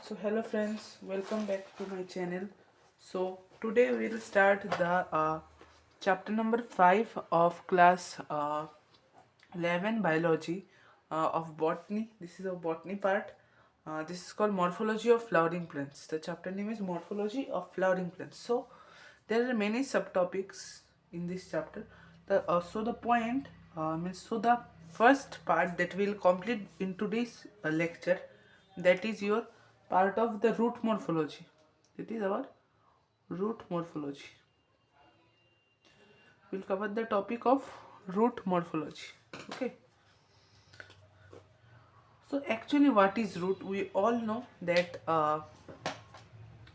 So hello friends, welcome back to my channel. So today we'll start the chapter number 5 of class 11 biology of botany. This is a botany part. This is called morphology of flowering plants. The chapter name is morphology of flowering plants. So there are many subtopics in this chapter. The first part that we'll complete in today's lecture, that is your part of the root morphology. That is our root morphology. We'll cover the topic of root morphology. Okay. So actually what is root? We all know that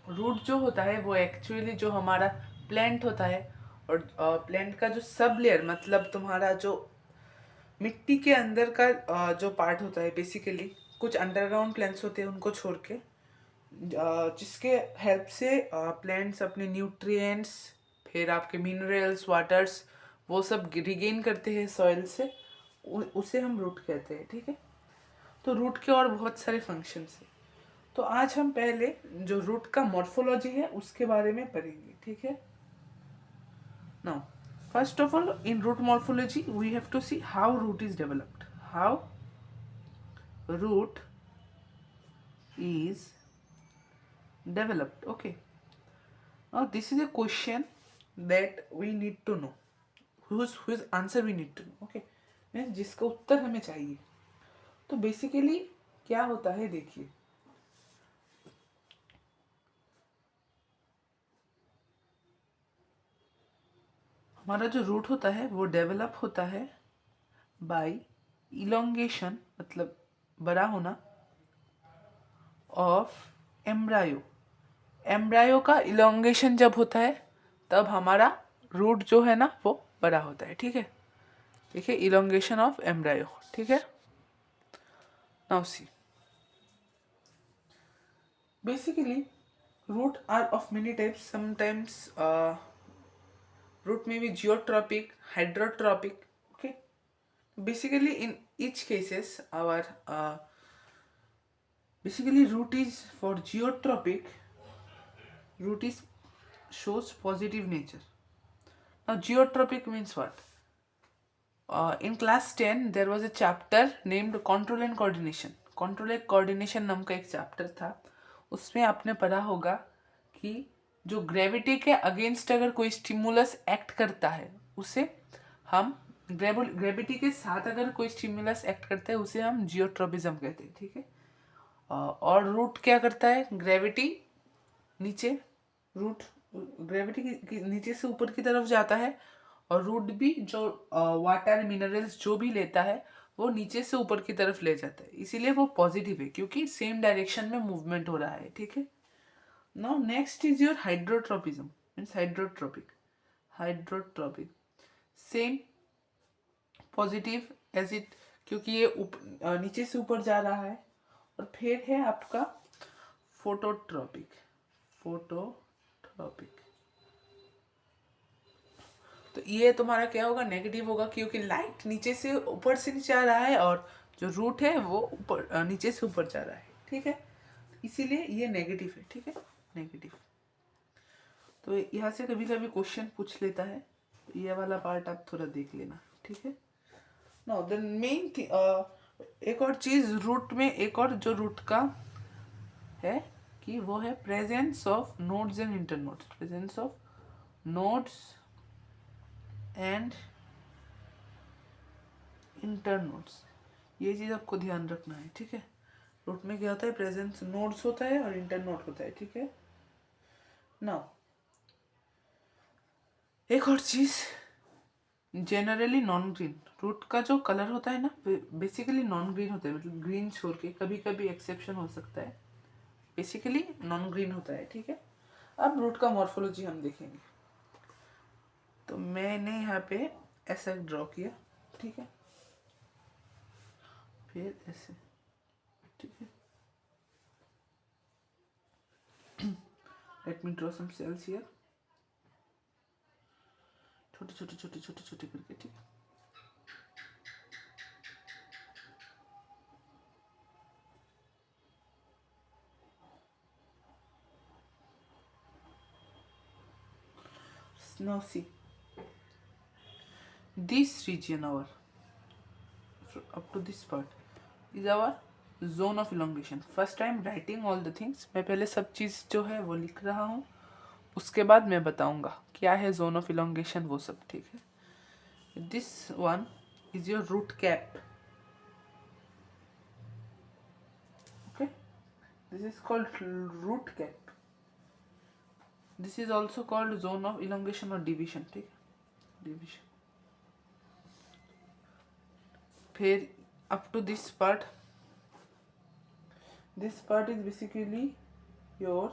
root जो होता है वो actually जो हमारा plant होता है, और plant का जो सब लेयर मतलब तुम्हारा जो मिट्टी के अंदर का जो पार्ट होता है, बेसिकली कुछ अंडरग्राउंड प्लांट्स होते हैं उनको छोड़ के, जिसके हेल्प से प्लांट्स अपने न्यूट्रिएंट्स, फिर आपके मिनरल्स, वाटर्स, वो सब रिगेन करते हैं सॉइल से, उसे हम रूट कहते हैं। ठीक है, तो रूट के और बहुत सारे फंक्शंस हैं। तो आज हम पहले जो रूट का मॉर्फोलॉजी है उसके बारे में पढ़ेंगे। ठीक है, now first of all in root morphology we have to see how root is developed, how root is developed. Okay, now this is a question that we need to know, whose answer we need to know. Okay, means जिसका उत्तर हमें चाहिए। तो basically क्या होता है, देखिए, हमारा जो रूट होता है वो डेवलप होता है बाय इलोंगेशन, मतलब बड़ा होना, ऑफ एम्ब्रायो। एम्ब्रायो का इलोंगेशन जब होता है तब हमारा रूट जो है ना वो बड़ा होता है। ठीक है, देखिए, इलोंगेशन ऑफ एम्ब्रायो। ठीक है, now see, basically root are of many types. Sometimes root may be geotropic, hydrotropic. Okay, basically in each cases our basically root is for geotropic, root is shows positive nature. Now geotropic means what? In class 10 there was a chapter named control and coordination. Control and coordination नाम का एक chapter था। उसमें आपने पढ़ा होगा कि जो ग्रेविटी के अगेंस्ट अगर कोई स्टिमुलस एक्ट करता है उसे हम, ग्रेविटी के साथ अगर कोई स्टिमुलस एक्ट करता है उसे हम जियोट्रोपिज्म कहते हैं। ठीक है, और रूट क्या करता है, ग्रेविटी नीचे, रूट ग्रेविटी की नीचे से ऊपर की तरफ जाता है, और रूट भी जो वाटर मिनरल्स जो भी लेता है वो नीचे से ऊपर की तरफ ले जाता है, इसीलिए वो पॉजिटिव है क्योंकि सेम डायरेक्शन में मूवमेंट हो रहा है। ठीक है, now next is your hydrotropism, means hydrotropic same positive as it, क्योंकि ये नीचे से ऊपर जा रहा है। और फिर है आपका फोटोट्रोपिक, फोटोट्रोपिक, तो ये तुम्हारा क्या होगा, नेगेटिव होगा, क्योंकि लाइट नीचे से ऊपर से नीचे आ रहा है और जो रूट है वो ऊपर नीचे से ऊपर जा रहा है। ठीक है, इसीलिए ये नेगेटिव है। ठीक है, नेगेटिव। तो यहाँ से कभी कभी क्वेश्चन पूछ लेता है, तो ये वाला पार्ट आप थोड़ा देख लेना। ठीक है, नो द मेन एक और चीज रूट में, एक और जो रूट का है कि वो है presence of nodes and internodes, presence of nodes and internodes, ये चीज़ आपको ध्यान रखना है। ठीक है, रूट में क्या होता है, प्रेजेंस नोड्स होता है और इंटरनोड होता है। ठीक है, नाउ एक और चीज, जनरली नॉन ग्रीन, रूट का जो कलर होता है ना बेसिकली नॉन ग्रीन होता है, मतलब ग्रीन छोड़ के, कभी कभी एक्सेप्शन हो सकता है, बेसिकली नॉन ग्रीन होता है। ठीक है, अब रूट का मॉर्फोलॉजी हम देखेंगे। तो मैंने यहाँ पे ऐसा ड्रॉ किया। ठीक है, फिर ऐसे। ठीक है, let me draw some cells here, छोटे छोटे छोटे छोटे छोटे करके। ठीक है, now see this region our up to this part is our zone of elongation. First I am writing all the things. मैं पहले सब चीज़ जो है वो लिख रहा हूँ, उसके बाद मैं बताऊंगा क्या है जोन ऑफ इलोंगेशन वो सब, ठीक है. This one is your root cap. Okay, this is called root cap. This is also called zone of elongation और डिविजन, ठीक है, डिविजन. फिर up to this part is basically your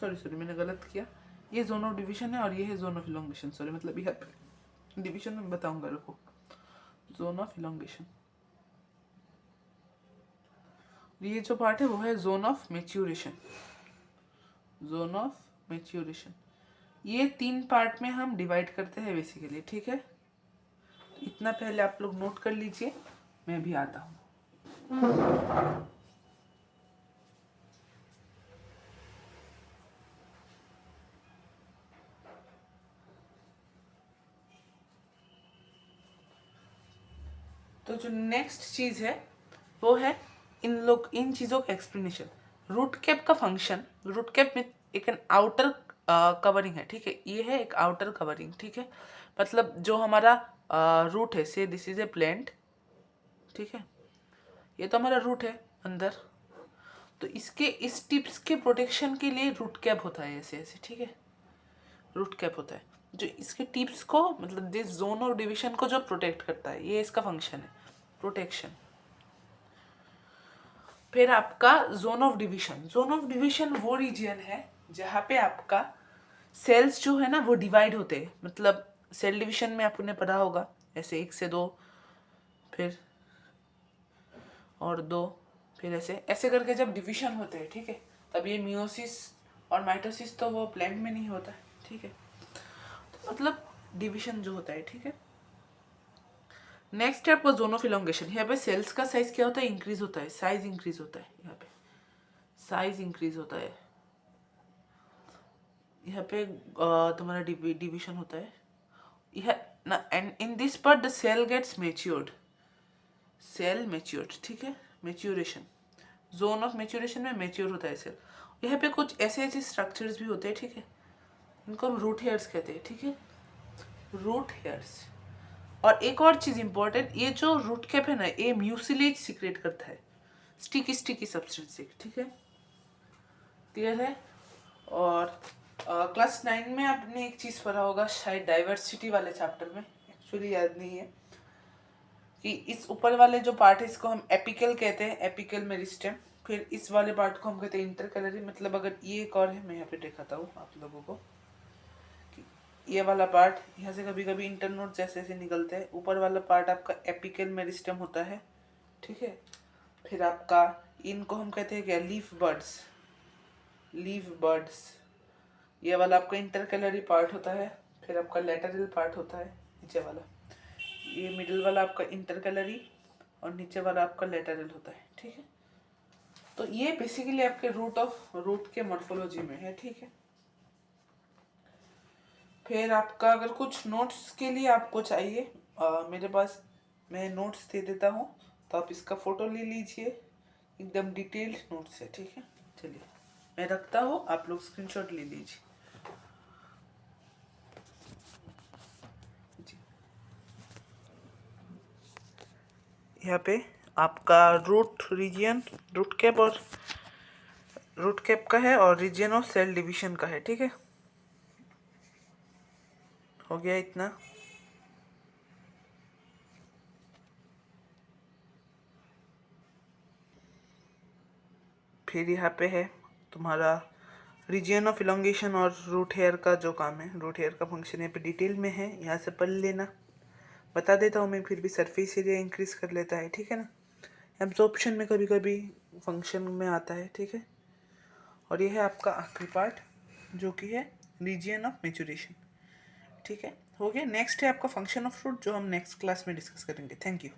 sorry मैंने गलत किया. ये जोन ऑफ डिवीजन है और ये है जोन ऑफ इलोंगेशन. सॉरी, मतलब यहाँ पे डिवीजन में बताऊंगा, रुको. जोन ऑफ इलोंगेशन, ये जो पार्ट है वो है zone of maturation. Zone of maturation ये 3 पार्ट में हम डिवाइड करते हैं बेसिकली, ठीक है. इतना पहले आप लोग नोट कर लीजिए, मैं भी आता हूँ. तो जो नेक्स्ट चीज है वो है इन चीजों का एक्सप्लेनेशन. रूट कैप का फंक्शन, रूट कैप में एक आउटर कवरिंग है, ठीक है. ये है एक आउटर कवरिंग, ठीक है. मतलब जो हमारा रूट है, से दिस इज ए प्लांट, ठीक है. ये तो हमारा रूट है अंदर, तो इसके इस टिप्स के प्रोटेक्शन के लिए रूट कैप होता है, ऐसे ऐसे, ठीक है. रूट कैप होता है जो इसके टिप्स को, मतलब दिस जोन ऑफ डिवीजन को जो प्रोटेक्ट करता है, ये इसका फंक्शन है, प्रोटेक्शन. फिर आपका zone of division. Zone of division वो रीजन है जहाँ पे आपका सेल्स जो है ना वो डिवाइड होते हैं. मतलब सेल डिवीजन में आपने पढ़ा होगा, ऐसे 1 से 2, फिर और 2, फिर ऐसे ऐसे करके जब डिवीजन होते हैं, ठीक है. तब ये मियोसिस और माइटोसिस तो वो प्लांट में नहीं होता है, ठीक है. तो मतलब डिवीजन जो होता है, ठीक है. नेक्स्ट है आपका जोन ऑफ इलोंगेशन. यहाँ पे सेल्स का साइज क्या होता है, इंक्रीज होता है, साइज इंक्रीज होता है. यहाँ पे साइज इंक्रीज होता है. यहाँ पे तुम्हारा डिवीजन होता है. And in this part the cell gets matured. Cell matured, ठीक है. मैच्योरेशन, जोन ऑफ मैच्योरेशन में मैच्योर होता है सेल. यहाँ पे कुछ ऐसे ऐसे स्ट्रक्चर्स भी होते हैं, ठीक है. इनको हम रूट हेयर्स कहते हैं, ठीक है. Root hairs. और एक और चीज इंपॉर्टेंट, ये जो रूट कैप है ना, ये म्यूसिलेज सीक्रेट करता है, स्टिकी सब्सटेंस से, ठीक है. क्लियर है. और क्लास 9 में आपने एक चीज पढ़ा होगा शायद, डाइवर्सिटी वाले चैप्टर में, एक्चुअली याद नहीं है, कि इस ऊपर वाले जो पार्ट है इसको हम एपिकल कहते हैं, एपिकल मेरिस्टेम. फिर इस वाले पार्ट को हम कहते हैं इंटरकैलरी. मतलब अगर ये एक और है, मैं यहाँ पे दिखाता हूँ आप लोगों को, ये वाला पार्ट यहाँ से कभी कभी इंटरनोड जैसे ऐसे निकलते हैं. ऊपर वाला पार्ट आपका एपिकल मेरिस्टेम होता है, ठीक है. फिर आपका इनको हम कहते हैं क्या, लीफ बर्ड्स. ये वाला आपका इंटरकैलरी पार्ट होता है. फिर आपका लेटरल पार्ट होता है नीचे वाला. ये मिडिल वाला आपका इंटरकैलरी और नीचे वाला आपका लेटरल होता है, ठीक है. तो ये बेसिकली आपके रूट के मॉर्फोलॉजी में है, ठीक है. फिर आपका अगर कुछ नोट्स के लिए आपको चाहिए, मेरे पास मैं नोट्स दे देता हूँ, तो आप इसका फ़ोटो ले लीजिए. एकदम डिटेल्ड नोट्स है, ठीक है. चलिए मैं रखता हूँ, आप लोग स्क्रीनशॉट ले लीजिए. यहाँ पे आपका रूट रीजन, रूट कैप का है और रीजन ऑफ सेल डिवीजन का है, ठीक है. हो गया इतना. फिर यहाँ पे है तुम्हारा रीजन ऑफ इलोंगेशन और रूट हेयर का जो काम है, रूट हेयर का फंक्शन यहाँ पे डिटेल में है, यहाँ से पढ़ लेना. बता देता हूँ मैं, फिर भी सरफेस एरिया इंक्रीज कर लेता है, ठीक है ना. एब्जॉर्प्शन में कभी कभी फंक्शन में आता है, ठीक है. और ये है आपका आखिरी पार्ट जो कि है रीजन ऑफ मैच्योरेशन, ठीक है. हो गया. नेक्स्ट है आपका फंक्शन ऑफ फ्रूट, जो हम नेक्स्ट क्लास में डिस्कस करेंगे. Thank you.